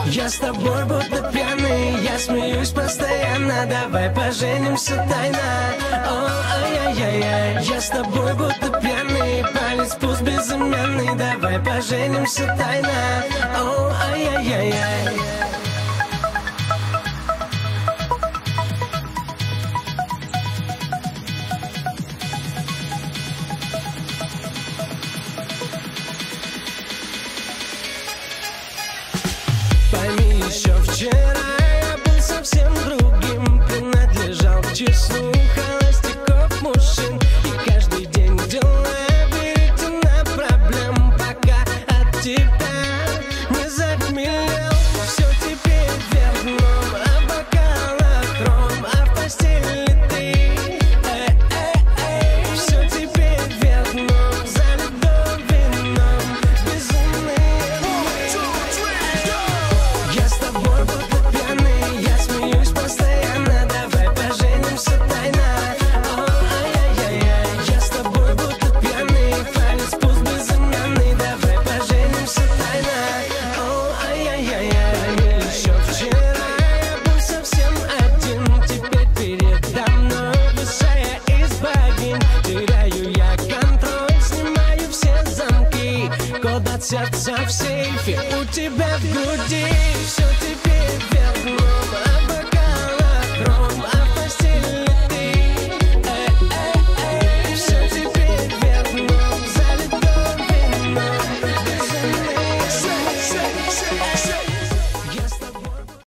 Я с тобой будто пьяный, я смеюсь постоянно. Давай поженимся тайно. О, ай-яй-яй-яй. Я с тобой будто пьяный, палец пусть безымянный. Давай поженимся тайно. О, ай-яй-яй-яй. Пойми, еще вчера я был совсем другим, принадлежал к числу холостяков мужчин. И каждый день делая верительно проблем, пока от тебя не захмелел. Все теперь вверх дном, а в бокалах ром, а в постели ты. Все теперь вверх дном, залито вином, безумные. Я с тобой будто пьяный, я смеюсь постоянно. Давай поженимся тайно. О, ай-яй-яй-яй. Я с тобой будто пьяный, палец пусть безымянный. Давай поженимся тайно. О, ай-яй-яй-яй. Еще вчера я был совсем один, теперь передо мной высшая из богинь. Теряю я контроль, снимаю все замки, код от сердца в сейфе у тебя в груди. Все теперь